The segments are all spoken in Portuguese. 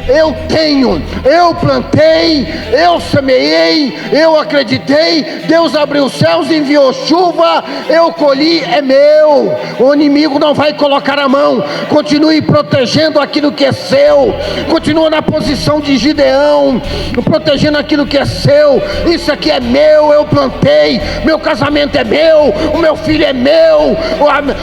eu tenho, eu plantei, eu semeei, eu acreditei, Deus abriu os céus, enviou chuva, eu colhi, é meu. O inimigo não vai colocar a mão. Continue protegendo aquilo que é seu, continua na posição de Gideão, protegendo aquilo que é seu. Isso aqui é meu, eu plantei, meu casamento é meu, o meu filho é meu,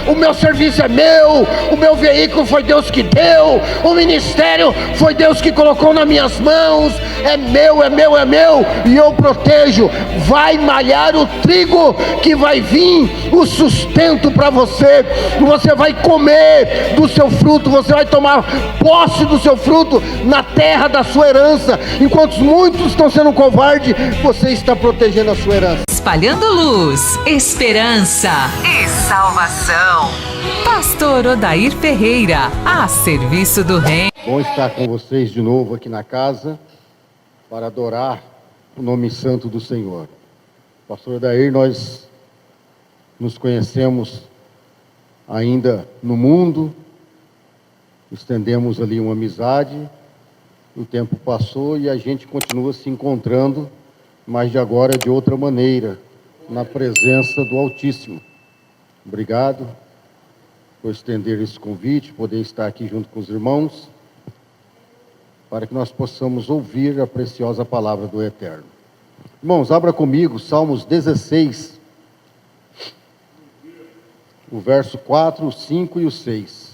o meu serviço é meu, o meu veículo foi Deus que deu, o ministério foi Deus que colocou nas minhas mãos, é meu, é meu, é meu, e eu protejo. Vai malhar o trigo, que vai vir o sustento para você, você vai comer do seu fruto, você vai tomar posse do seu fruto na terra da sua herança. Enquanto muitos estão sendo covardes, você está protegendo a sua herança. Espalhando luz, esperança e salvação. Pastor Odair Ferreira, a serviço do Reino. Bom estar com vocês de novo aqui na casa para adorar o nome santo do Senhor. Pastor Odair, nós nos conhecemos ainda no mundo, estendemos ali uma amizade, o tempo passou e a gente continua se encontrando, mas de agora de outra maneira, na presença do Altíssimo. Obrigado por estender esse convite, poder estar aqui junto com os irmãos, para que nós possamos ouvir a preciosa palavra do Eterno. Irmãos, abra comigo Salmos 16, o verso 4, o 5 e o 6.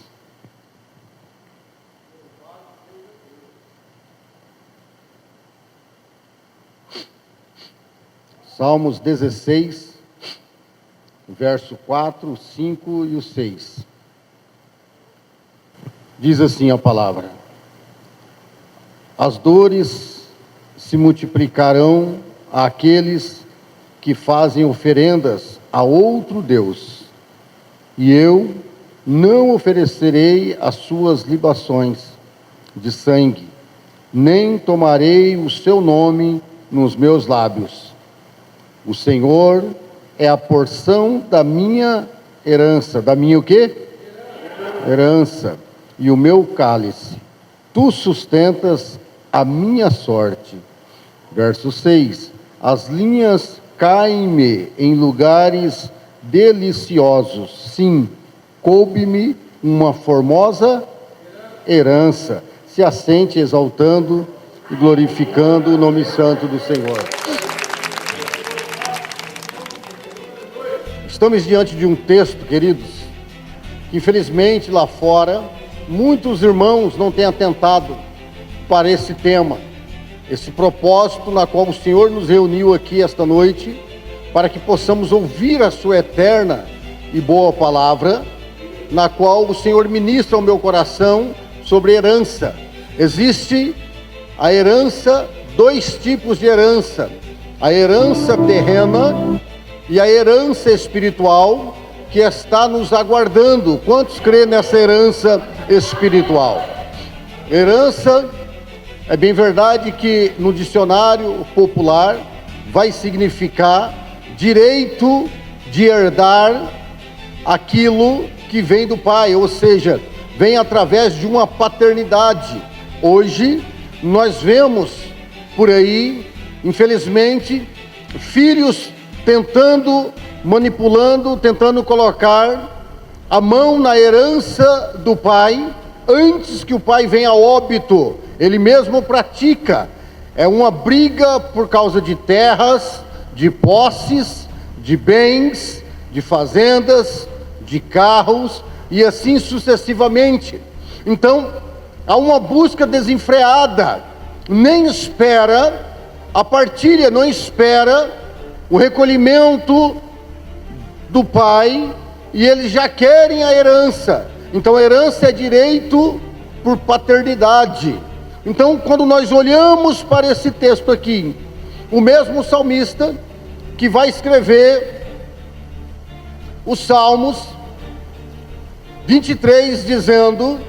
Salmos 16, verso 4, o 5 e o 6. Diz assim a palavra: as dores se multiplicarão àqueles que fazem oferendas a outro Deus, e eu não oferecerei as suas libações de sangue, nem tomarei o seu nome nos meus lábios. O Senhor é a porção da minha herança. Da minha o quê? Herança. E o meu cálice. Tu sustentas a minha sorte. Verso 6. As linhas caem-me em lugares deliciosos. Sim, coube-me uma formosa herança. Se assente exaltando e glorificando o nome santo do Senhor. Estamos diante de um texto, queridos, que infelizmente lá fora, muitos irmãos não têm atentado para esse tema, esse propósito na qual o Senhor nos reuniu aqui esta noite, para que possamos ouvir a sua eterna e boa palavra, na qual o Senhor ministra ao meu coração sobre herança. Existe a herança, dois tipos de herança: a herança terrena e a herança espiritual, que está nos aguardando. Quantos creem nessa herança espiritual? Herança, é bem verdade que no dicionário popular vai significar direito de herdar aquilo que vem do pai, ou seja, vem através de uma paternidade. Hoje nós vemos por aí, infelizmente, filhos manipulando, tentando colocar a mão na herança do pai, antes que o pai venha a óbito. Ele mesmo pratica, é uma briga por causa de terras, de posses, de bens, de fazendas, de carros, e assim sucessivamente. Então, há uma busca desenfreada, nem espera a partilha, não espera o recolhimento do pai, e eles já querem a herança. Então a herança é direito por paternidade. Então, quando nós olhamos para esse texto aqui, o mesmo salmista que vai escrever os Salmos 23, dizendo: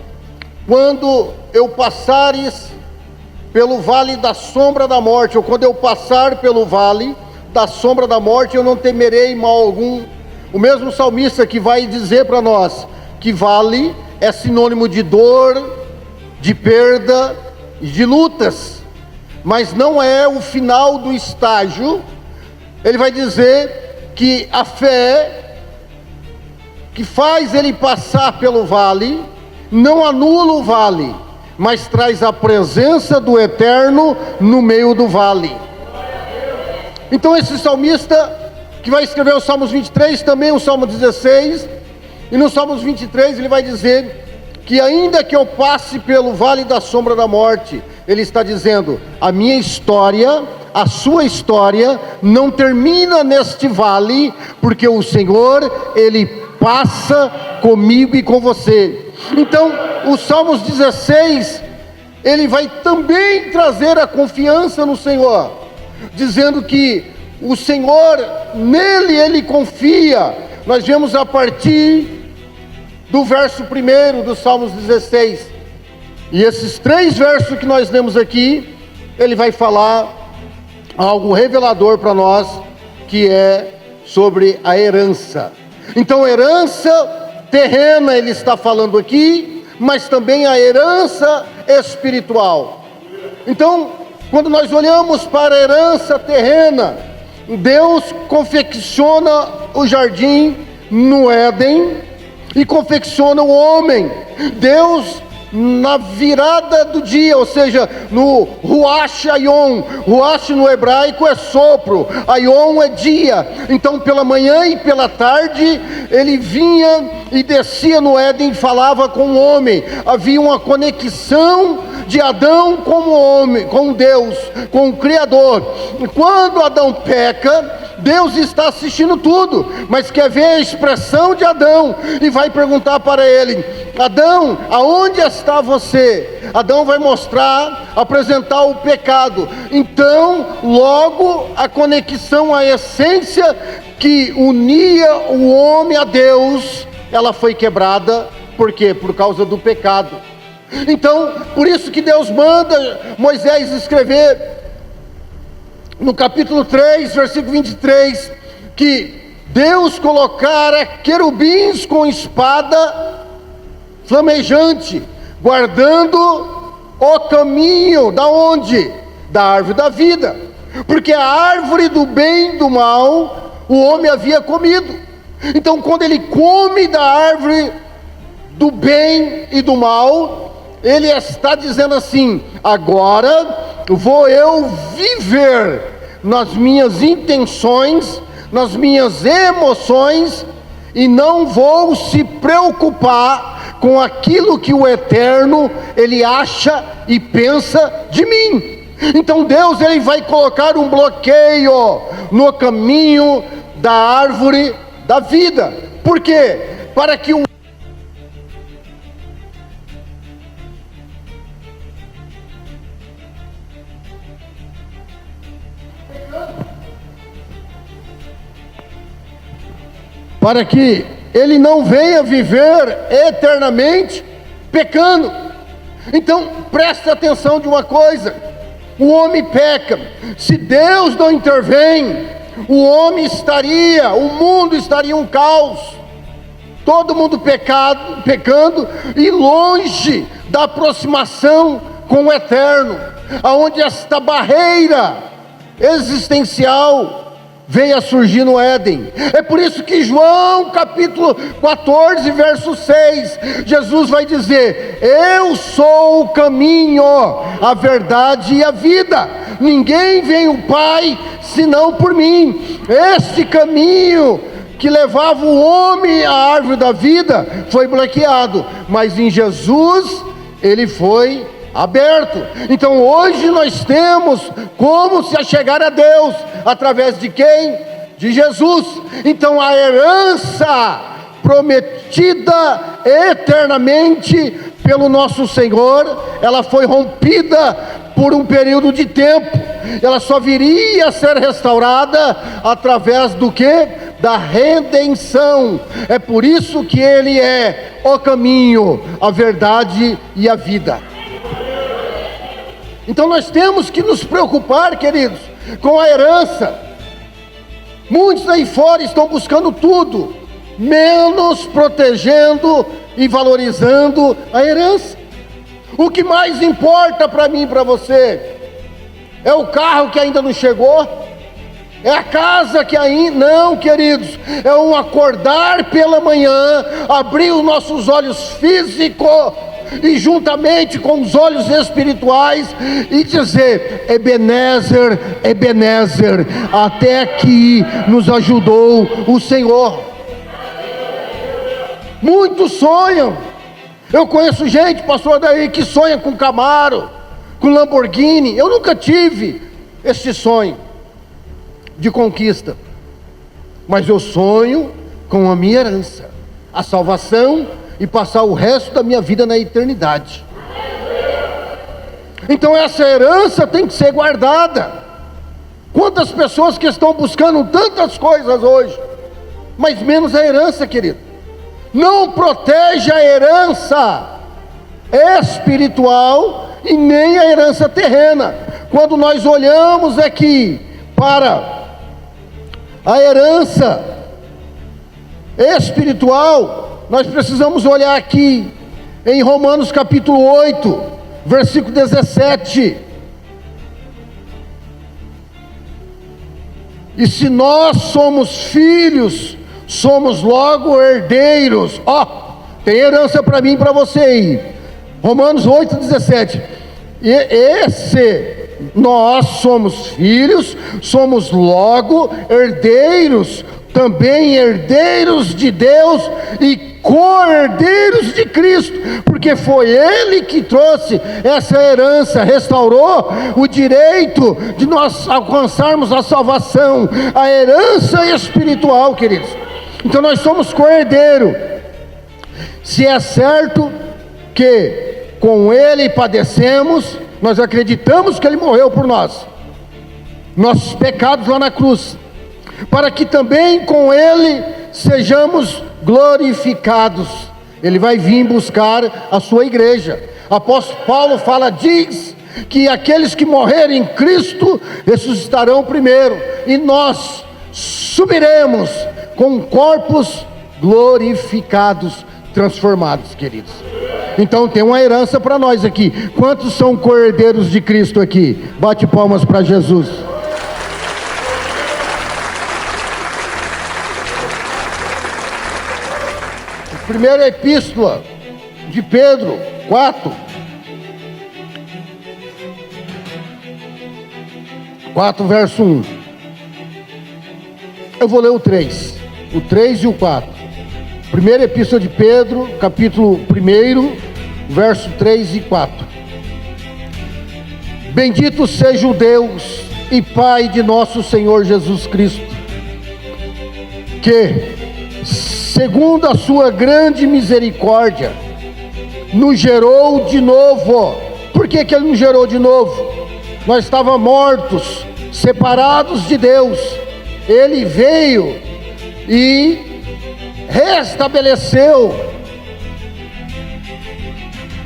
quando eu passares pelo vale da sombra da morte, ou quando eu passar pelo vale da sombra da morte, eu não temerei mal algum. O mesmo salmista que vai dizer para nós que vale é sinônimo de dor, de perda, e de lutas, mas não é o final do estágio. Ele vai dizer que a fé que faz ele passar pelo vale não anula o vale, mas traz a presença do Eterno no meio do vale. Então esse salmista que vai escrever os Salmos 23, também o Salmo 16, e no Salmos 23 ele vai dizer que ainda que eu passe pelo vale da sombra da morte, ele está dizendo, a minha história, a sua história não termina neste vale, porque o Senhor, Ele passa comigo e com você. Então, o Salmos 16, ele vai também trazer a confiança no Senhor, dizendo que o Senhor, nele ele confia. Nós vemos a partir do verso 1 do Salmos 16, e esses 3 versos que nós lemos aqui, ele vai falar algo revelador para nós, que é sobre a herança. Então, herança terrena ele está falando aqui, mas também a herança espiritual. Então, quando nós olhamos para a herança terrena, Deus confecciona o jardim no Éden e confecciona o homem. Deus, na virada do dia, ou seja, no Ruach Ayom. Ruach no hebraico é sopro, Ayom é dia. Então pela manhã e pela tarde ele vinha e descia no Éden e falava com o homem. Havia uma conexão de Adão com o homem, com Deus, com o Criador. Quando Adão peca, Deus está assistindo tudo, mas quer ver a expressão de Adão e vai perguntar para ele: Adão, aonde está você? Adão vai mostrar, apresentar o pecado. Então, logo a conexão, a essência que unia o homem a Deus, ela foi quebrada. Por quê? Por causa do pecado. Então, por isso que Deus manda Moisés escrever no capítulo 3, versículo 23, que Deus colocara querubins com espada flamejante, guardando o caminho, da onde? Da árvore da vida, porque a árvore do bem e do mal, o homem havia comido. Então quando ele come da árvore do bem e do mal, ele está dizendo assim: agora vou eu viver nas minhas intenções, nas minhas emoções, e não vou se preocupar com aquilo que o Eterno, ele acha e pensa de mim. Então Deus, ele vai colocar um bloqueio no caminho da árvore da vida. Por quê? Para que o ele não venha viver eternamente pecando. Então preste atenção de uma coisa: o homem peca. Se Deus não intervém, o mundo estaria um caos, todo mundo pecando e longe da aproximação com o Eterno, aonde esta barreira existencial veio a surgir no Éden. É por isso que João capítulo 14, verso 6, Jesus vai dizer: eu sou o caminho, a verdade e a vida, ninguém vem ao Pai senão por mim. Este caminho que levava o homem à árvore da vida foi bloqueado, mas em Jesus ele foi aberto. Então hoje nós temos como se achegar a Deus, através de quem? De Jesus. Então a herança prometida eternamente pelo nosso Senhor, ela foi rompida por um período de tempo. Ela só viria a ser restaurada através do que? Da redenção. É por isso que ele é o caminho, a verdade e a vida. Então nós temos que nos preocupar, queridos, com a herança. Muitos aí fora estão buscando tudo, menos protegendo e valorizando a herança. O que mais importa para mim e para você? É o carro que ainda não chegou? É a casa que ainda... Não, queridos, é um acordar pela manhã, abrir os nossos olhos físicos e juntamente com os olhos espirituais e dizer: Ebenezer, Ebenezer, até aqui nos ajudou o Senhor. Muitos sonham. Eu conheço gente, pastor Odair, que sonha com Camaro, com Lamborghini. Eu nunca tive esse sonho de conquista, mas eu sonho com a minha herança, a salvação, e passar o resto da minha vida na eternidade. Então essa herança tem que ser guardada. Quantas pessoas que estão buscando tantas coisas hoje, mas menos a herança, querido. Não protege a herança espiritual e nem a herança terrena. Quando nós olhamos aqui para a herança espiritual, nós precisamos olhar aqui em Romanos capítulo 8, versículo 17. E se nós somos filhos, somos logo herdeiros. Tem herança para mim e para você aí. Romanos 8, 17. Nós somos filhos, somos logo herdeiros, também herdeiros de Deus e co-herdeiros de Cristo, porque foi Ele que trouxe essa herança, restaurou o direito de nós alcançarmos a salvação, a herança espiritual, queridos. Então nós somos co-herdeiro. Se é certo que com Ele padecemos, nós acreditamos que Ele morreu por nós, nossos pecados lá na cruz, para que também com Ele sejamos glorificados. Ele vai vir buscar a sua igreja. Apóstolo Paulo diz que aqueles que morrerem em Cristo ressuscitarão primeiro, e nós subiremos com corpos glorificados, transformados, queridos. Então tem uma herança para nós aqui. Quantos são co-herdeiros de Cristo aqui? Bate palmas para Jesus. Primeira epístola de Pedro 4, verso 1. Eu vou ler o 3 e o 4. Primeira epístola de Pedro, capítulo 1, verso 3 e 4. Bendito seja o Deus e Pai de nosso Senhor Jesus Cristo, que, segundo a sua grande misericórdia, nos gerou de novo. Por que Ele nos gerou de novo? Nós estávamos mortos, separados de Deus. Ele veio e restabeleceu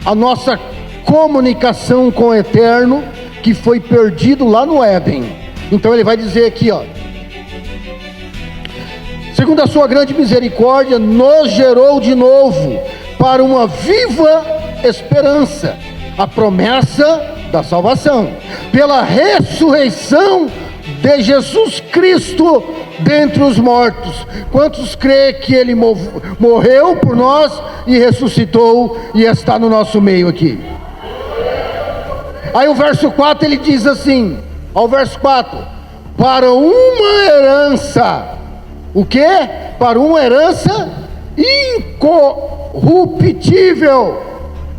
a nossa comunicação com o Eterno, que foi perdido lá no Éden. Então Ele vai dizer aqui, segundo a sua grande misericórdia, nos gerou de novo para uma viva esperança, a promessa da salvação, pela ressurreição de Jesus Cristo dentre os mortos. Quantos crê que Ele morreu por nós e ressuscitou e está no nosso meio aqui? Aí o verso 4 ele diz assim, ao verso 4: para uma herança. O que? Para uma herança incorruptível,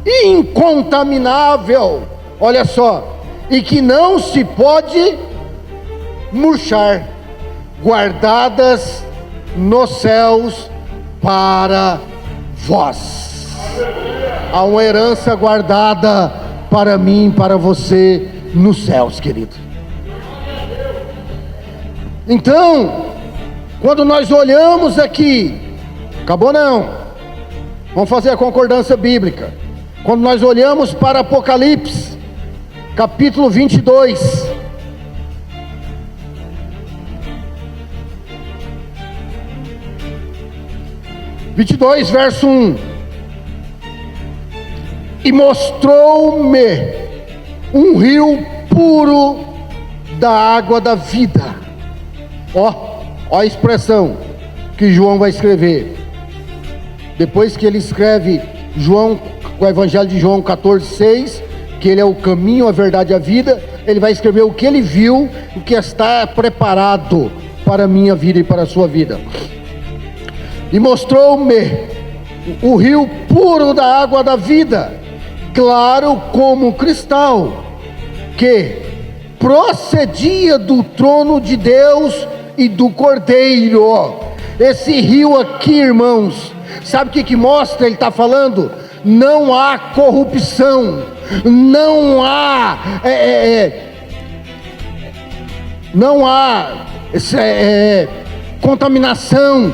incontaminável, olha só, e que não se pode murchar, guardadas nos céus para vós. Há uma herança guardada para mim e para você nos céus, querido. Então, quando nós olhamos aqui, acabou não, vamos fazer a concordância bíblica. Quando nós olhamos para Apocalipse, capítulo 22, verso 1: E mostrou-me um rio puro da água da vida. Ó a expressão que João vai escrever. Depois que ele escreve o Evangelho de João 14:6, que ele é o caminho, a verdade e a vida, ele vai escrever o que ele viu, o que está preparado para a minha vida e para a sua vida. E mostrou-me o rio puro da água da vida, claro como cristal, que procedia do trono de Deus e do Cordeiro. Esse rio aqui, irmãos, sabe o que mostra? Ele está falando: não há corrupção, não há contaminação,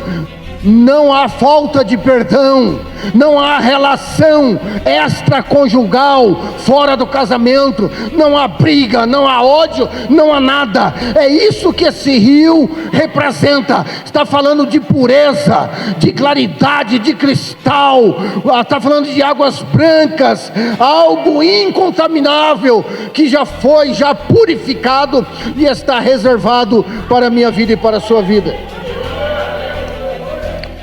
não há falta de perdão, não há relação extraconjugal fora do casamento, não há briga, não há ódio, não há nada. É isso que esse rio representa. Está falando de pureza, de claridade, de cristal, está falando de águas brancas, algo incontaminável que já foi purificado e está reservado para a minha vida e para a sua vida.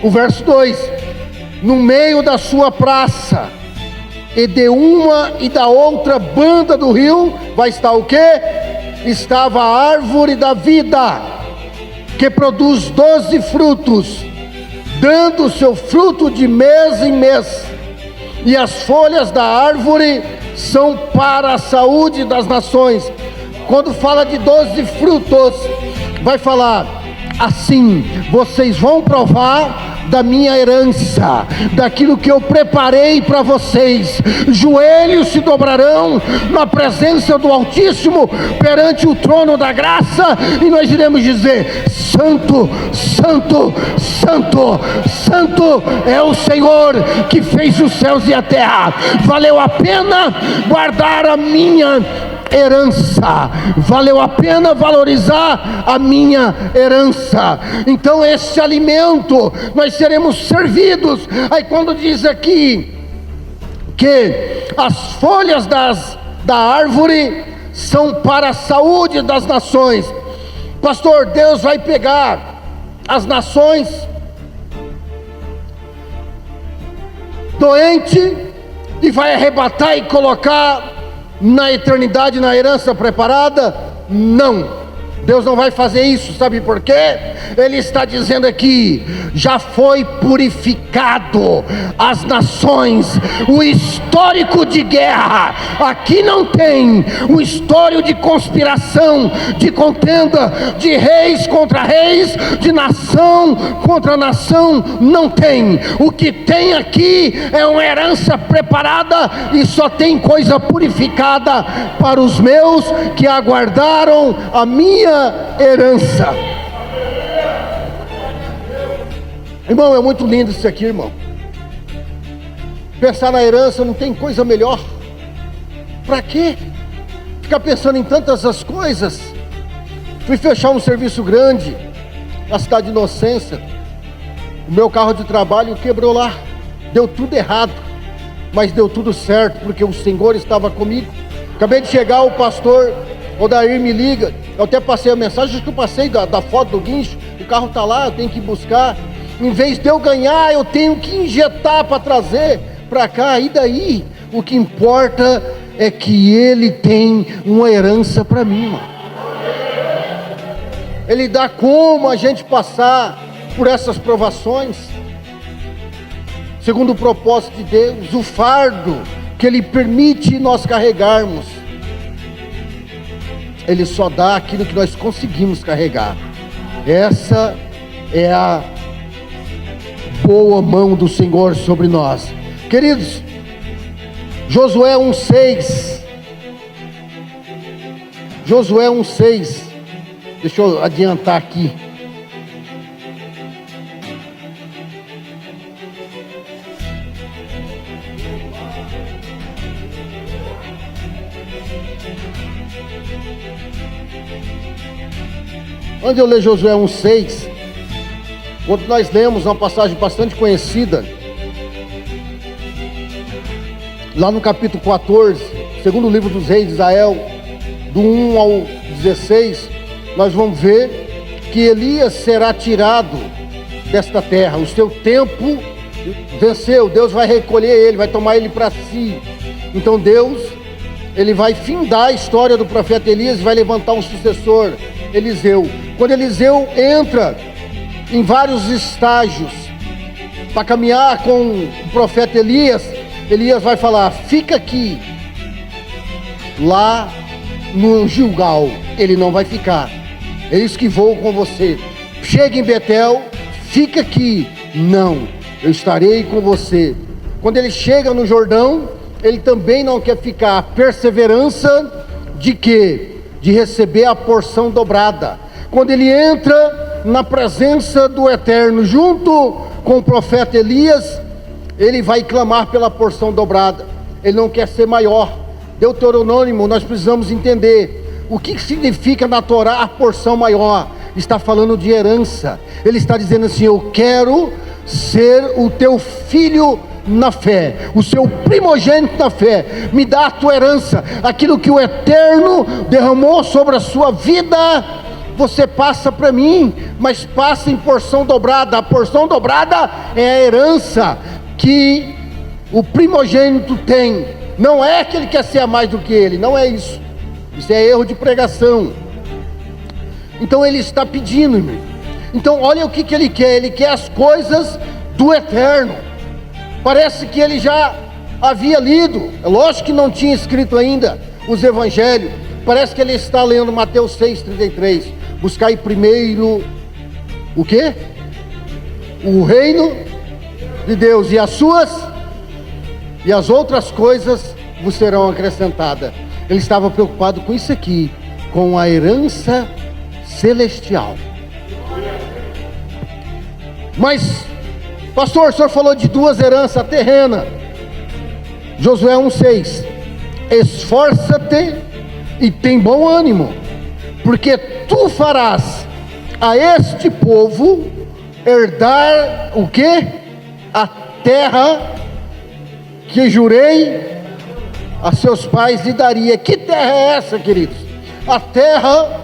O verso 2: no meio da sua praça, e de uma e da outra banda do rio, vai estar o quê? Estava a árvore da vida, que produz 12 frutos, dando o seu fruto de mês em mês, e as folhas da árvore são para a saúde das nações. Quando fala de 12 frutos, vai falar assim: vocês vão provar da minha herança, daquilo que eu preparei para vocês. Joelhos se dobrarão na presença do Altíssimo, perante o trono da graça, e nós iremos dizer: Santo, Santo, Santo, Santo é o Senhor que fez os céus e a terra. Valeu a pena guardar a minha herança, valeu a pena valorizar a minha herança. Então esse alimento nós seremos servidos. Aí quando diz aqui que as folhas da árvore são para a saúde das nações, pastor, Deus vai pegar as nações doentes e vai arrebatar e colocar na eternidade, na herança preparada? Não, Deus não vai fazer isso. Sabe por quê? Ele está dizendo aqui: já foi purificado as nações. O histórico de guerra aqui não tem. O histórico de conspiração, de contenda, de reis contra reis, de nação contra nação, não tem. O que tem aqui é uma herança preparada, e só tem coisa purificada para os meus que aguardaram a minha herança. Irmão, é muito lindo isso aqui, irmão. Pensar na herança, não tem coisa melhor. Para quê? Ficar pensando em tantas as coisas. Fui fechar um serviço grande na cidade de Inocência. O meu carro de trabalho quebrou lá. Deu tudo errado, mas deu tudo certo, porque o Senhor estava comigo. Acabei de chegar, o pastor Odair me liga. Eu até passei a mensagem, acho que eu passei da foto do guincho. O carro está lá, eu tenho que ir buscar. Em vez de eu ganhar, eu tenho que injetar para trazer para cá. E daí? O que importa é que Ele tem uma herança para mim, mano. Ele dá como a gente passar por essas provações, segundo o propósito de Deus, o fardo que Ele permite nós carregarmos. Ele só dá aquilo que nós conseguimos carregar. Essa é a boa mão do Senhor sobre nós. Queridos, Josué 1:6. Josué 1:6. Deixa eu adiantar aqui. Quando eu leio Josué 1:6, quando nós lemos uma passagem bastante conhecida, lá no capítulo 14, segundo livro dos reis de Israel, do 1 ao 16, nós vamos ver que Elias será tirado desta terra. O seu tempo venceu, Deus vai recolher ele, vai tomar ele para si. Então Deus, ele vai findar a história do profeta Elias e vai levantar um sucessor, Eliseu. Quando Eliseu entra em vários estágios para caminhar com o profeta Elias, Elias vai falar: fica aqui. Lá no Gilgal ele não vai ficar, eis que vou com você. Chega em Betel, fica aqui. Não, eu estarei com você. Quando ele chega no Jordão, ele também não quer ficar. A perseverança de quê? De receber a porção dobrada. Quando ele entra na presença do Eterno, junto com o profeta Elias, ele vai clamar pela porção dobrada. Ele não quer ser maior. Deuteronômio, nós precisamos entender o que significa na Torá a porção maior. Está falando de herança. Ele está dizendo assim: eu quero ser o teu filho na fé, o seu primogênito na fé. Me dá a tua herança, aquilo que o Eterno derramou sobre a sua vida. Você passa para mim, mas passa em porção dobrada. A porção dobrada é a herança que o primogênito tem. Não é que ele quer ser a mais do que ele, não é isso. Isso é erro de pregação. Então ele está pedindo, irmão. Então olha o que ele quer. Ele quer as coisas do Eterno. Parece que ele já havia lido, é lógico que não tinha escrito ainda os evangelhos. Parece que ele está lendo Mateus 6,33. Buscai primeiro o quê? O reino de Deus e as outras coisas vos serão acrescentadas. Ele estava preocupado com isso aqui, com a herança celestial. Mas, pastor, o senhor falou de duas heranças terrenas. Josué 1,6: esforça-te e tem bom ânimo, porque tu farás a este povo herdar o quê? A terra que jurei a seus pais lhe daria. Que terra é essa, queridos? A terra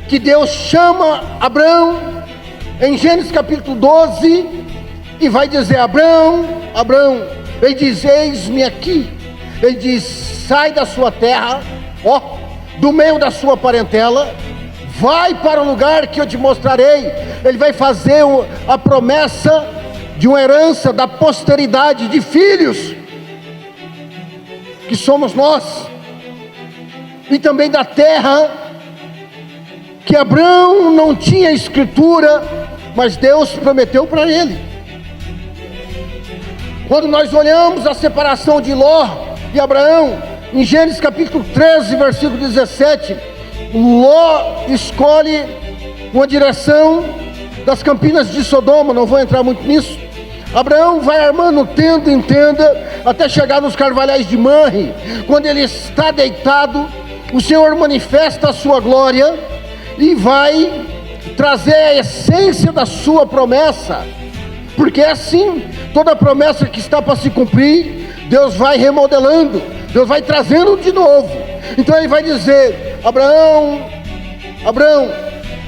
que Deus chama Abraão em Gênesis capítulo 12 e vai dizer: Abraão, Abraão. Ele diz: eis-me aqui. Ele diz: sai da sua terra, do meio da sua parentela, vai para o lugar que eu te mostrarei. Ele vai fazer a promessa de uma herança da posteridade, de filhos, que somos nós, e também da terra que Abraão não tinha escritura, mas Deus prometeu para ele. Quando nós olhamos a separação de Ló e Abraão, em Gênesis capítulo 13, versículo 17, Ló escolhe uma direção das campinas de Sodoma, não vou entrar muito nisso. Abraão vai armando tenda em tenda, até chegar nos carvalhais de Manre. Quando ele está deitado, o Senhor manifesta a sua glória e vai trazer a essência da sua promessa, porque é assim, toda promessa que está para se cumprir, Deus vai remodelando, Deus vai trazendo de novo. Então ele vai dizer: Abraão, Abraão,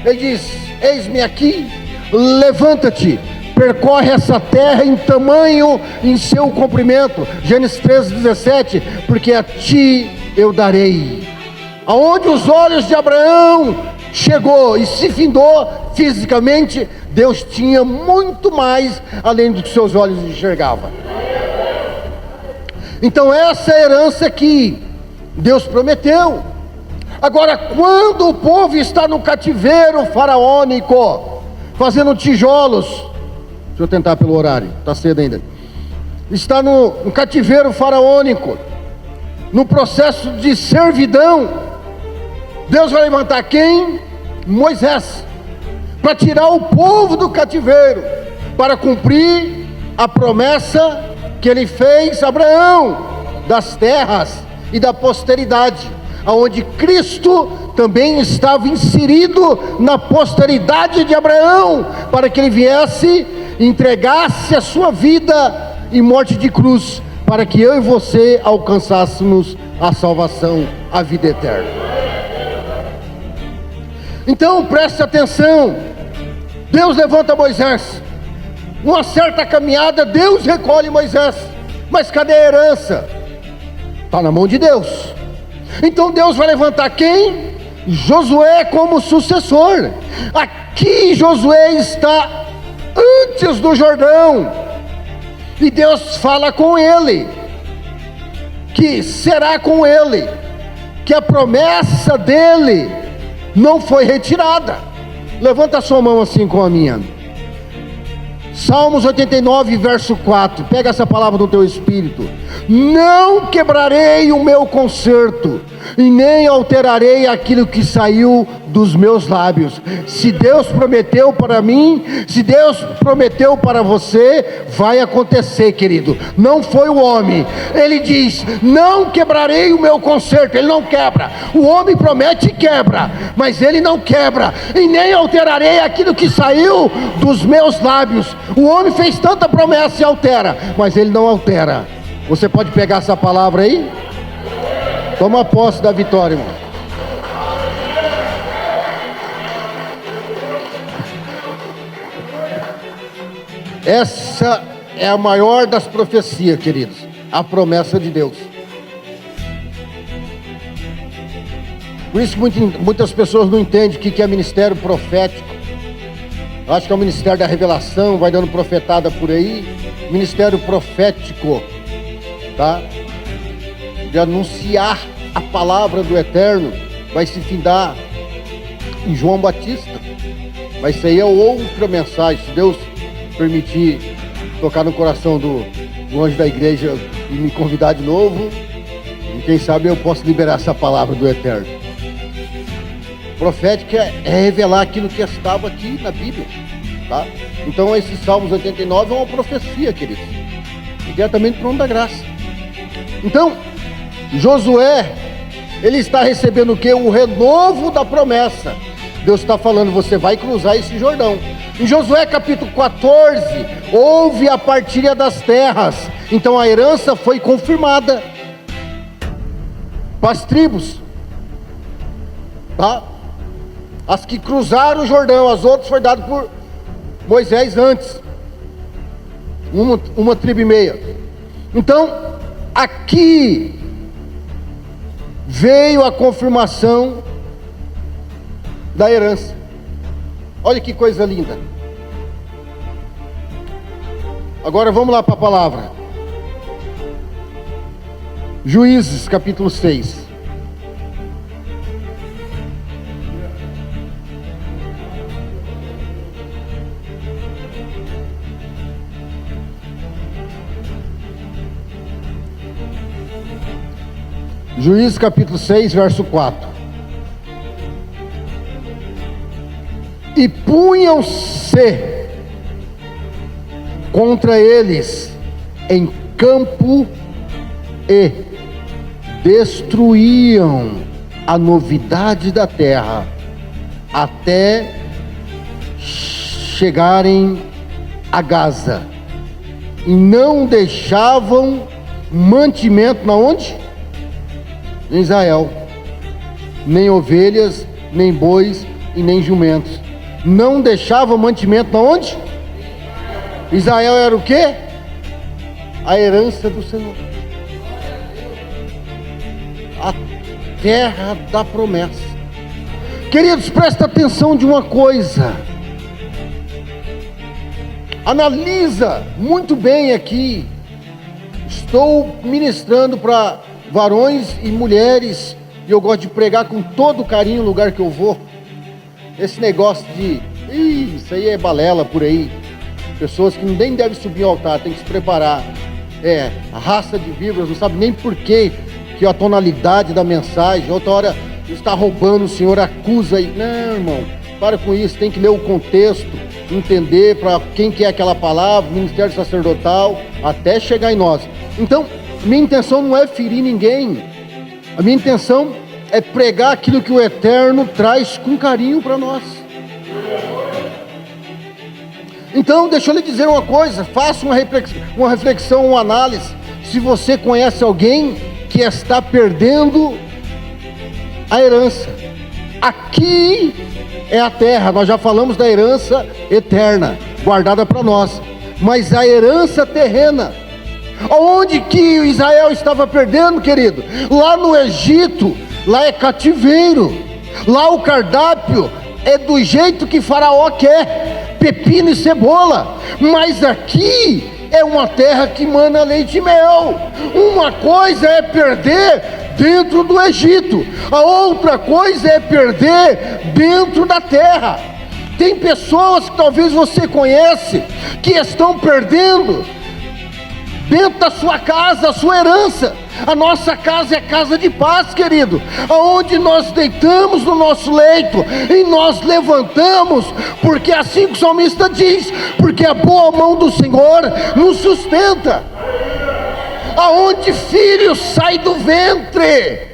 ele diz: eis-me aqui, levanta-te, percorre essa terra em tamanho, em seu comprimento. Gênesis 13:17, porque a ti eu darei. Aonde os olhos de Abraão chegou e se findou fisicamente, Deus tinha muito mais além do que seus olhos enxergavam. Então essa é a herança que Deus prometeu. Agora, quando o povo está no cativeiro faraônico, fazendo tijolos, deixa eu tentar pelo horário, está cedo ainda, está no cativeiro faraônico, no processo de servidão, Deus vai levantar quem? Moisés, para tirar o povo do cativeiro, para cumprir a promessa que ele fez a Abraão, das terras e da posteridade, aonde Cristo também estava inserido na posteridade de Abraão, para que ele viesse e entregasse a sua vida em morte de cruz, para que eu e você alcançássemos a salvação, a vida eterna. Então preste atenção, Deus levanta Moisés, uma certa caminhada Deus recolhe Moisés, mas cadê a herança? Está na mão de Deus. Então Deus vai levantar quem? Josué como sucessor. Aqui Josué está antes do Jordão, e Deus fala com ele, que será com ele, que a promessa dele não foi retirada. Levanta a sua mão assim com a minha. Salmos 89, verso 4, pega essa palavra no teu espírito. Não quebrarei o meu concerto, e nem alterarei aquilo que saiu dos meus lábios. Se Deus prometeu para mim, se Deus prometeu para você, vai acontecer, querido. Não foi o homem. Ele diz: não quebrarei o meu concerto. Ele não quebra. O homem promete e quebra, mas ele não quebra. E nem alterarei aquilo que saiu dos meus lábios. O homem fez tanta promessa e altera, mas ele não altera. Você pode pegar essa palavra aí? Toma posse da vitória, irmão. Essa é a maior das profecias, queridos, a promessa de Deus. Por isso muitas pessoas não entendem o que é ministério profético. Eu acho que é o ministério da revelação, vai dando profetada por aí. Ministério profético, tá? De anunciar a palavra do Eterno, vai se findar em João Batista. Mas isso aí é outra mensagem. Se Deus permitir tocar no coração do anjo da igreja e me convidar de novo, e quem sabe eu posso liberar essa palavra do Eterno. Profética é revelar aquilo que estava aqui na Bíblia, tá? Então esse Salmos 89 é uma profecia, queridos, diretamente do trono da graça. Então Josué, ele está recebendo o que? O renovo da promessa. Deus está falando: você vai cruzar esse Jordão. Em Josué capítulo 14, houve a partilha das terras. Então a herança foi confirmada para as tribos, tá? As que cruzaram o Jordão, as outras foi dado por Moisés antes, uma tribo e meia. Então aqui veio a confirmação da herança. Olha que coisa linda. Agora vamos lá para a palavra. Juízes capítulo 6. Juízes capítulo 6, verso 4. E punham-se contra eles em campo e destruíam a novidade da terra até chegarem a Gaza, e não deixavam mantimento na onde? Em Israel, nem ovelhas, nem bois e nem jumentos. Não deixava mantimento na onde? Israel era o quê? A herança do Senhor, a terra da promessa. Queridos, presta atenção de uma coisa. Analisa muito bem aqui. Estou ministrando para varões e mulheres, e eu gosto de pregar com todo carinho no lugar que eu vou. Esse negócio de isso aí é balela por aí. Pessoas que nem devem subir ao altar, tem que se preparar. A raça de víboras, não sabe nem por que a tonalidade da mensagem. Outra hora está roubando, o Senhor acusa aí. Não, irmão, para com isso, tem que ler o contexto, entender para quem que é aquela palavra, ministério sacerdotal, até chegar em nós. Então, minha intenção não é ferir ninguém. A minha intenção é pregar aquilo que o Eterno traz com carinho para nós. Então, deixa eu lhe dizer uma coisa. Faça uma reflexão, uma análise. se você conhece alguém que está perdendo a herança. Aqui é a terra, nós já falamos da herança eterna, guardada para nós, mas a herança terrena, onde que Israel estava perdendo, querido? Lá no Egito, lá é cativeiro, lá o cardápio é do jeito que Faraó quer, pepino e cebola, mas aqui é uma terra que mana leite e mel. Uma coisa é perder dentro do Egito, a outra coisa é perder dentro da terra. Tem pessoas que talvez você conhece, que estão perdendo dentro da sua casa, a sua herança. A nossa casa é casa de paz, querido, aonde nós deitamos no nosso leito e nós levantamos, porque assim que o salmista diz, porque a boa mão do Senhor nos sustenta. Aonde filho sai do ventre,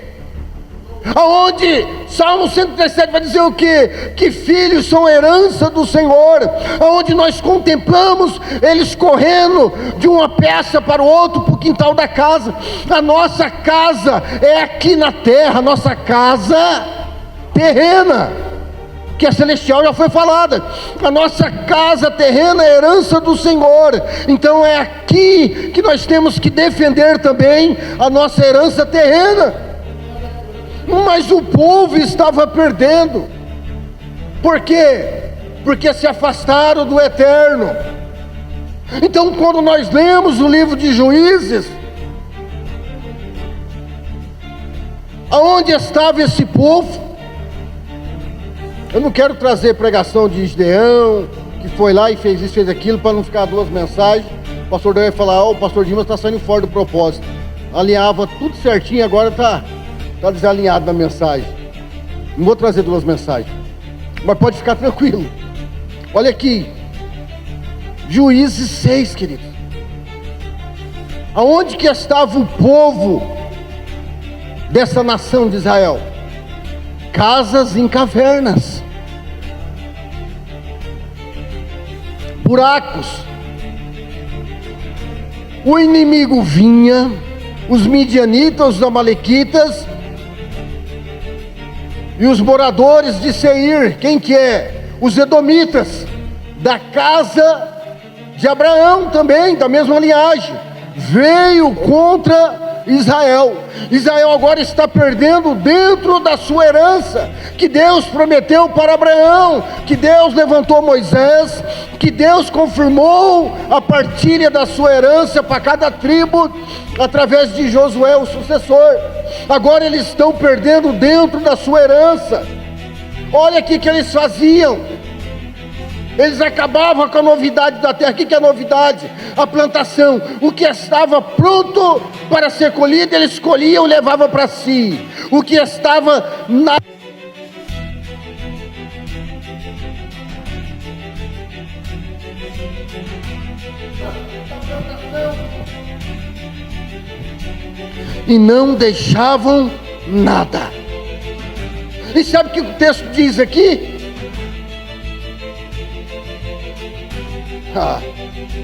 aonde Salmo 137 vai dizer o quê? Que filhos são herança do Senhor, aonde nós contemplamos eles correndo de uma peça para o outro, para o quintal da casa. A nossa casa é aqui na terra, a nossa casa terrena, que a celestial já foi falada. A nossa casa terrena é herança do Senhor, então é aqui que nós temos que defender também a nossa herança terrena. Mas o povo estava perdendo. Por quê? Porque se afastaram do eterno. Então, quando nós lemos o livro de Juízes, aonde estava esse povo? Eu não quero trazer pregação de Gideão, que foi lá e fez isso, fez aquilo, para não ficar duas mensagens. O pastor Deus vai falar: o pastor Dimas está saindo fora do propósito. Alinhava tudo certinho, agora está desalinhado na mensagem. Não vou trazer duas mensagens, mas pode ficar tranquilo. Olha aqui, Juízes 6, queridos. Aonde que estava o povo dessa nação de Israel? Casas em cavernas, buracos. O inimigo vinha, os midianitas, os amalequitas e os moradores de Seir. Quem que é? Os edomitas, da casa de Abraão também, da mesma linhagem, veio contra Israel. Israel agora está perdendo dentro da sua herança, que Deus prometeu para Abraão, que Deus levantou Moisés, que Deus confirmou a partilha da sua herança para cada tribo, através de Josué, o sucessor. Agora eles estão perdendo dentro da sua herança. Olha aqui que eles faziam. Eles acabavam com a novidade da terra. O que é a novidade? A plantação. O que estava pronto para ser colhido, eles colhiam e levavam para si. O que estava na... e não deixavam nada. E sabe o que o texto diz aqui?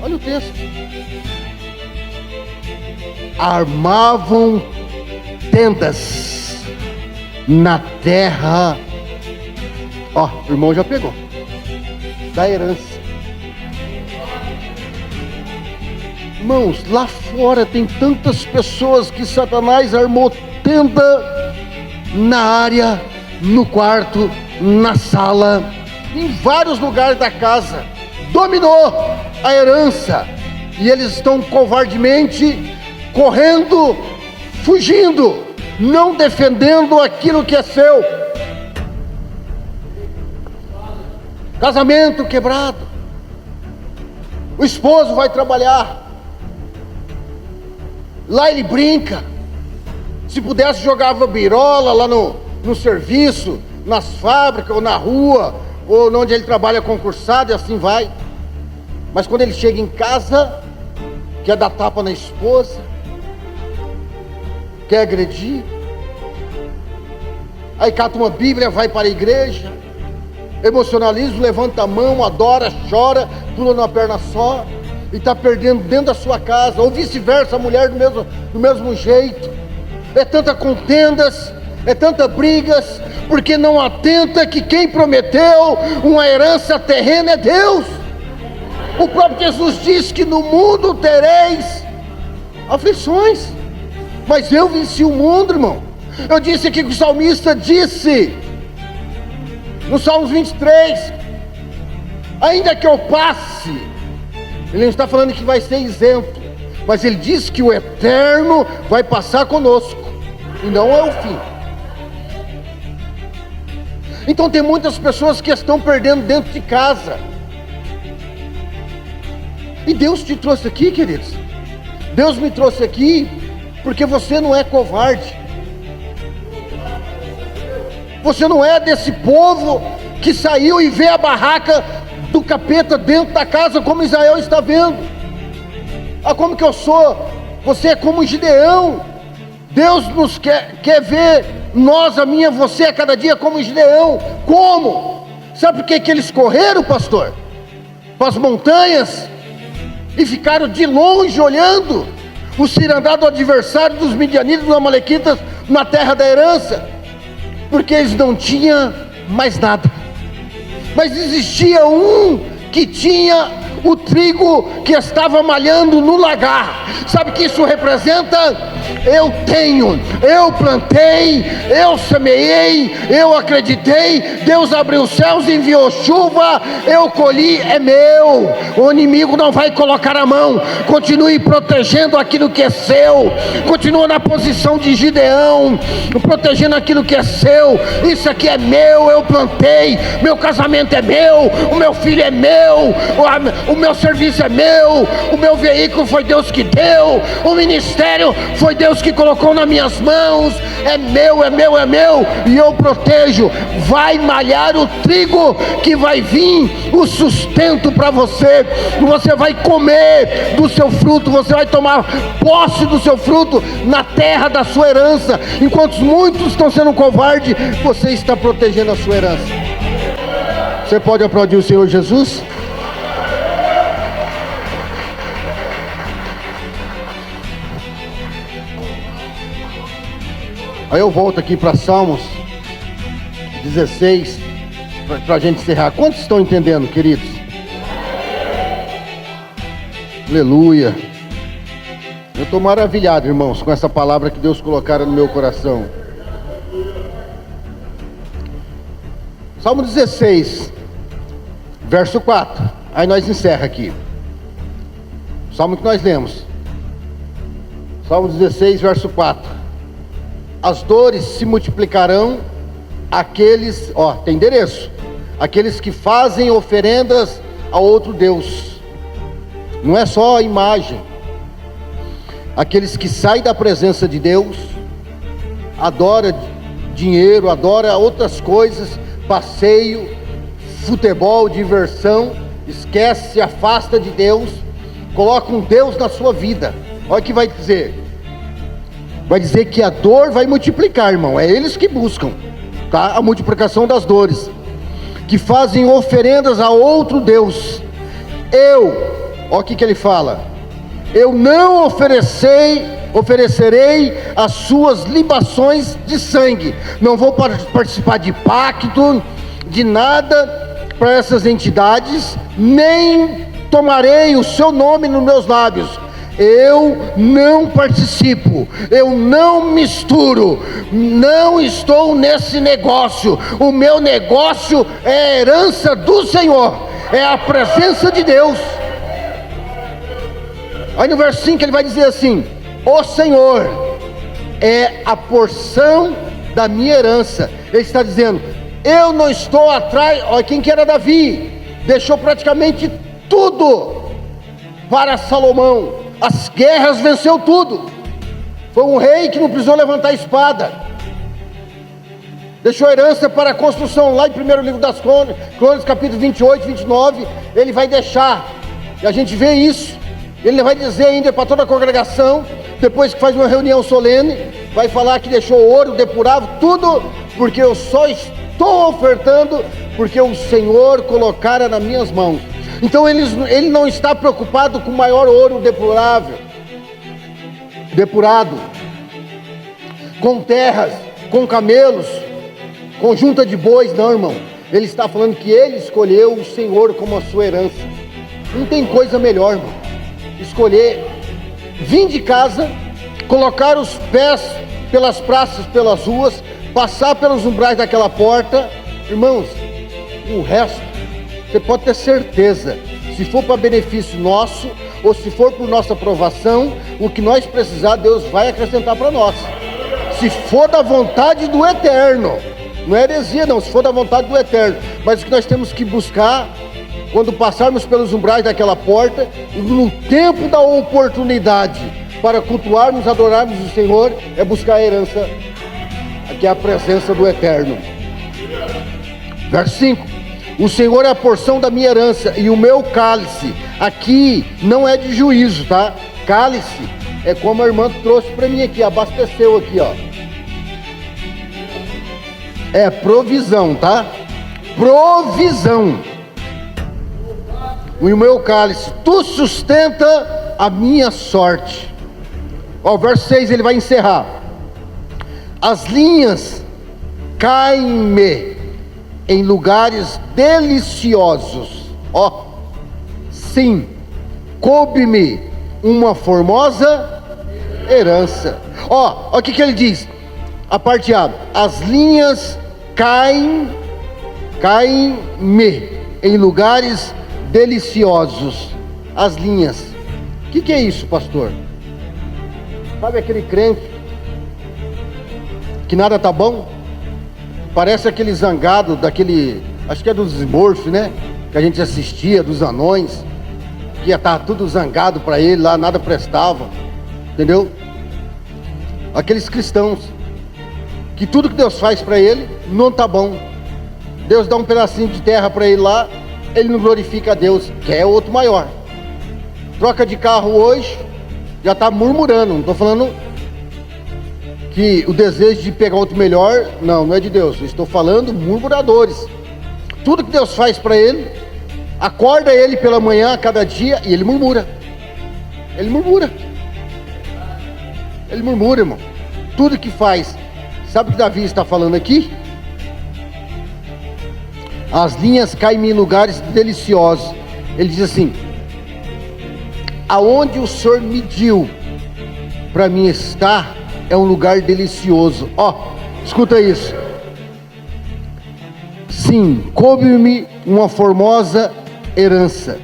Olha o texto. Armavam tendas na terra. Ó, o irmão já pegou da herança. Irmãos, lá fora tem tantas pessoas que Satanás armou tenda na área, no quarto, na sala, em vários lugares da casa. Dominou a herança, e eles estão covardemente correndo, fugindo, não defendendo aquilo que é seu. Casamento quebrado, o esposo vai trabalhar, lá ele brinca, se pudesse jogava birola lá no serviço, nas fábricas ou na rua, ou onde ele trabalha concursado, e assim vai. Mas quando ele chega em casa, quer dar tapa na esposa, quer agredir, aí cata uma Bíblia, vai para a igreja, emocionalismo, levanta a mão, adora, chora, pula numa perna só. e está perdendo dentro da sua casa, ou vice-versa, a mulher do mesmo jeito. É tanta contendas, é tanta brigas, porque não atenta que quem prometeu uma herança terrena é Deus. O próprio Jesus disse que no mundo tereis aflições, mas eu venci o mundo, irmão. Eu disse aqui que o salmista disse no Salmos 23, ainda que eu passe, ele não está falando que vai ser isento, mas ele diz que o eterno vai passar conosco, e não é o fim. Então tem muitas pessoas que estão perdendo dentro de casa, e Deus te trouxe aqui, queridos. Deus me trouxe aqui porque você não é covarde. Você não é desse povo que saiu e vê a barraca do capeta dentro da casa, como Israel está vendo. Ah, como que eu sou? Você é como Gideão. Deus nos quer ver, nós, a minha, você, a cada dia como Gideão. Como? Sabe por que eles correram, pastor? Para as montanhas e ficaram de longe olhando o cirandar do adversário dos midianitas, dos amalequitas, na terra da herança, porque eles não tinham mais nada. Mas existia um que tinha o trigo que estava malhando no lagar. Sabe o que isso representa? Eu tenho, eu plantei, eu semeei, eu acreditei, Deus abriu os céus, enviou chuva, eu colhi, é meu. O inimigo não vai colocar a mão. Continue protegendo aquilo que é seu, continua na posição de Gideão, protegendo aquilo que é seu. Isso aqui é meu, eu plantei, meu casamento é meu, o meu filho é meu, o meu serviço é meu, o meu veículo foi Deus que deu, o ministério foi Deus que colocou nas minhas mãos. É meu, é meu, é meu, e eu protejo. Vai malhar o trigo, que vai vir o sustento para você. Você vai comer do seu fruto, você vai tomar posse do seu fruto na terra da sua herança. Enquanto muitos estão sendo covardes, você está protegendo a sua herança. Você pode aplaudir o Senhor Jesus? Aí eu volto aqui para Salmos 16, para a gente encerrar. Quantos estão entendendo, queridos? Aleluia. Eu estou maravilhado, irmãos, com essa palavra que Deus colocara no meu coração. Salmo 16, verso 4. Aí nós encerra aqui. Salmo que nós lemos. Salmo 16, verso 4. As dores se multiplicarão aqueles, tem endereço, aqueles que fazem oferendas a outro Deus. Não é só a imagem. Aqueles que saem da presença de Deus, adora dinheiro, adora outras coisas, passeio, futebol, diversão, esquece, se afasta de Deus, coloca um Deus na sua vida. Olha o que vai dizer. Vai dizer que a dor vai multiplicar, irmão. É eles que buscam, tá? A multiplicação das dores. Que fazem oferendas a outro Deus. Olha o que ele fala. Eu não oferecerei as suas libações de sangue. Não vou participar de pacto, de nada para essas entidades, nem tomarei o seu nome nos meus lábios. Eu não participo, eu não misturo, não estou nesse negócio. O meu negócio é a herança do Senhor, é a presença de Deus. Aí no verso 5 ele vai dizer assim: o Senhor é a porção da minha herança. Ele está dizendo, eu não estou atrás. Olha quem que era Davi, deixou praticamente tudo para Salomão. As guerras, venceu tudo. Foi um rei que não precisou levantar a espada. Deixou herança para a construção. Lá em 1º livro das Crônicas, capítulo 28, 29, ele vai deixar. E a gente vê isso. Ele vai dizer ainda para toda a congregação, depois que faz uma reunião solene, vai falar que deixou ouro, depurado, tudo, porque eu só estou ofertando, porque o Senhor colocara nas minhas mãos. Então ele não está preocupado com maior ouro depurado, com terras, com camelos, com junta de bois, não, irmão. Ele está falando que ele escolheu o Senhor como a sua herança. Não tem coisa melhor, irmão, escolher, vir de casa, colocar os pés pelas praças, pelas ruas, passar pelos umbrais daquela porta, irmãos, o resto, você pode ter certeza, se for para benefício nosso, ou se for por nossa aprovação, o que nós precisar, Deus vai acrescentar para nós. Se for da vontade do Eterno, não é heresia não, se for da vontade do Eterno, mas o que nós temos que buscar, quando passarmos pelos umbrais daquela porta, no tempo da oportunidade, para cultuarmos, adorarmos o Senhor, é buscar a herança, que é a presença do Eterno. Verso 5: o Senhor é a porção da minha herança e o meu cálice. Aqui não é de juízo, tá? Cálice é como a irmã trouxe para mim aqui, abasteceu aqui, ó. É provisão, tá? Provisão. O meu cálice, tu sustenta a minha sorte. Ó, o verso 6 ele vai encerrar. As linhas caem-me em lugares deliciosos. Ó, sim, coube-me uma formosa herança. Ó, o que ele diz? A parte A: as linhas caem-me em lugares deliciosos. As linhas. O que é isso, pastor? Sabe aquele crente que nada tá bom? Parece aquele zangado daquele, acho que é dos Smurfs, né? Que a gente assistia, dos anões, que ia estar tudo zangado para ele lá, nada prestava, entendeu? Aqueles cristãos que tudo que Deus faz para ele não tá bom. Deus dá um pedacinho de terra para ele lá, ele não glorifica a Deus, quer outro maior. Troca de carro hoje, já está murmurando. Não estou falando que o desejo de pegar outro melhor, não é de Deus. Eu estou falando murmuradores. Tudo que Deus faz para ele, acorda ele pela manhã, cada dia, e ele murmura. Ele murmura, irmão. Tudo que faz. Sabe o que Davi está falando aqui? As linhas caem em lugares deliciosos. Ele diz assim: aonde o Senhor mediu para mim estar é um lugar delicioso. Ó, escuta isso. Sim, coube-me uma formosa herança.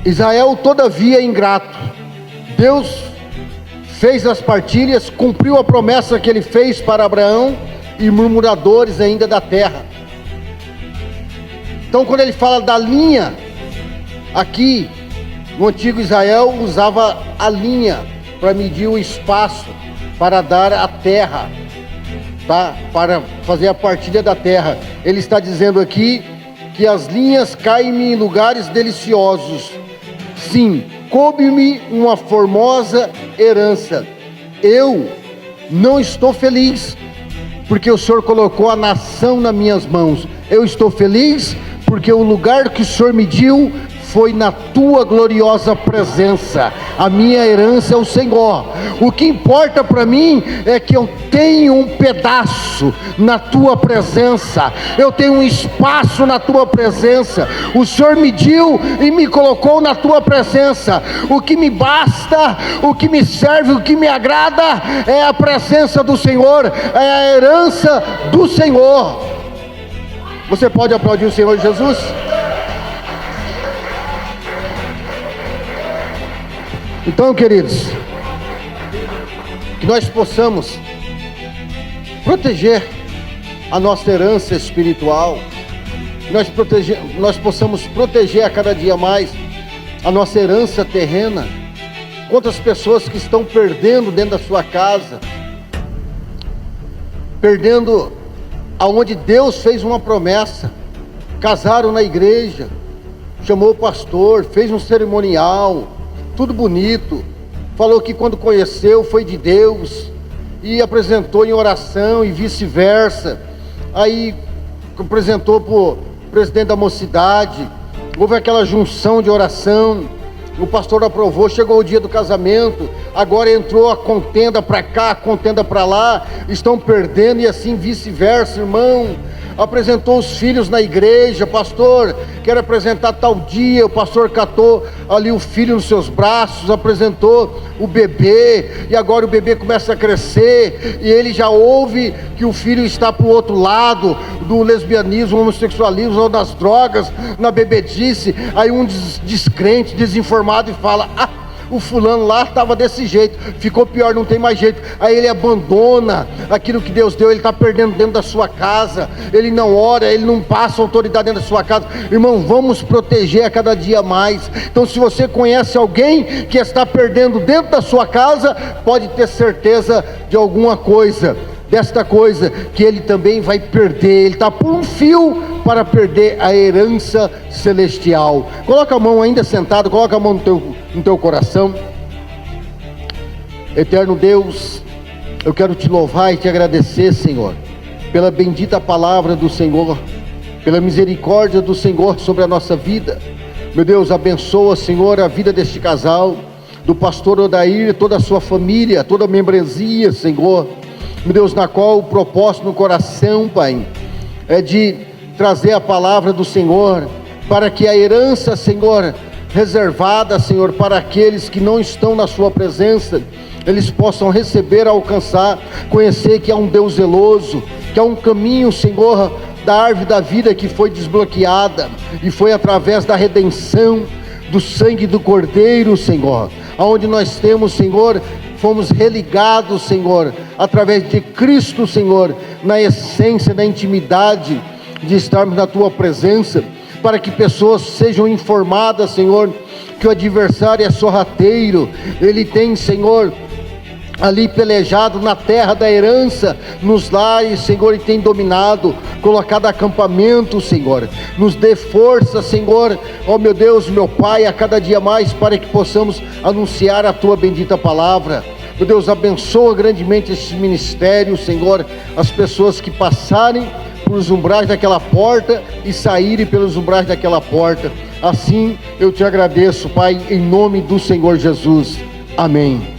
Israel todavia é ingrato. Deus fez as partilhas, cumpriu a promessa que ele fez para Abraão, e murmuradores ainda da terra. Então quando ele fala da linha, aqui no antigo Israel usava a linha para medir o espaço, para dar a terra, tá? Para fazer a partilha da terra. Ele está dizendo aqui que as linhas caem em lugares deliciosos. Sim, coube-me uma formosa herança. Eu não estou feliz porque o Senhor colocou a nação nas minhas mãos. Eu estou feliz porque o lugar que o Senhor mediu foi na tua gloriosa presença. A minha herança é o Senhor. O que importa para mim é que eu tenho um pedaço na tua presença, eu tenho um espaço na tua presença. O Senhor mediu e me colocou na tua presença. O que me basta, o que me serve, o que me agrada é a presença do Senhor, é a herança do Senhor. Você pode aplaudir o Senhor Jesus? Então, queridos, que nós possamos proteger a nossa herança espiritual, que nós possamos proteger a cada dia mais a nossa herança terrena. Quantas pessoas que estão perdendo dentro da sua casa, perdendo aonde Deus fez uma promessa, casaram na igreja, chamou o pastor, fez um cerimonial, tudo bonito, falou que quando conheceu foi de Deus, e apresentou em oração e vice-versa, aí apresentou presidente da mocidade, houve aquela junção de oração, o pastor aprovou, chegou o dia do casamento, agora entrou a contenda para cá, a contenda para lá, estão perdendo e assim vice-versa, irmão. Apresentou os filhos na igreja, pastor, quero apresentar tal dia, o pastor catou ali o filho nos seus braços, apresentou o bebê, e agora o bebê começa a crescer, e ele já ouve que o filho está para o outro lado, do lesbianismo, homossexualismo, ou das drogas, na bebedice. Aí um descrente, desinformado, e fala: o fulano lá estava desse jeito, ficou pior, não tem mais jeito. Aí ele abandona aquilo que Deus deu, ele está perdendo dentro da sua casa, ele não ora, ele não passa autoridade dentro da sua casa. Irmão, vamos proteger a cada dia mais. Então, se você conhece alguém que está perdendo dentro da sua casa, pode ter certeza de alguma coisa, desta coisa, que ele também vai perder. Ele está por um fio para perder a herança celestial. Coloca a mão, ainda sentado, coloca a mão no teu coração. Eterno Deus, eu quero te louvar e te agradecer, Senhor, pela bendita palavra do Senhor, pela misericórdia do Senhor sobre a nossa vida. Meu Deus, abençoa, Senhor, a vida deste casal, do pastor Odair, toda a sua família, toda a membresia, Senhor. Meu Deus, na qual o propósito no coração, Pai, é de trazer a palavra do Senhor, para que a herança, Senhor, reservada, Senhor, para aqueles que não estão na sua presença, eles possam receber, alcançar, conhecer que há um Deus zeloso, que há um caminho, Senhor, da árvore da vida que foi desbloqueada, e foi através da redenção, do sangue do Cordeiro, Senhor, aonde nós temos, Senhor, fomos religados, Senhor, através de Cristo, Senhor, na essência, na intimidade de estarmos na Tua presença, para que pessoas sejam informadas, Senhor, que o adversário é sorrateiro, ele tem, Senhor, ali pelejado na terra da herança, nos lares, Senhor, e tem dominado, colocado acampamento, Senhor. Nos dê força, Senhor, ó meu Deus, meu Pai, a cada dia mais, para que possamos anunciar a Tua bendita palavra. Meu Deus, abençoa grandemente esse ministério, Senhor, as pessoas que passarem pelos umbrais daquela porta e saírem pelos umbrais daquela porta. Assim eu te agradeço, Pai, em nome do Senhor Jesus. Amém.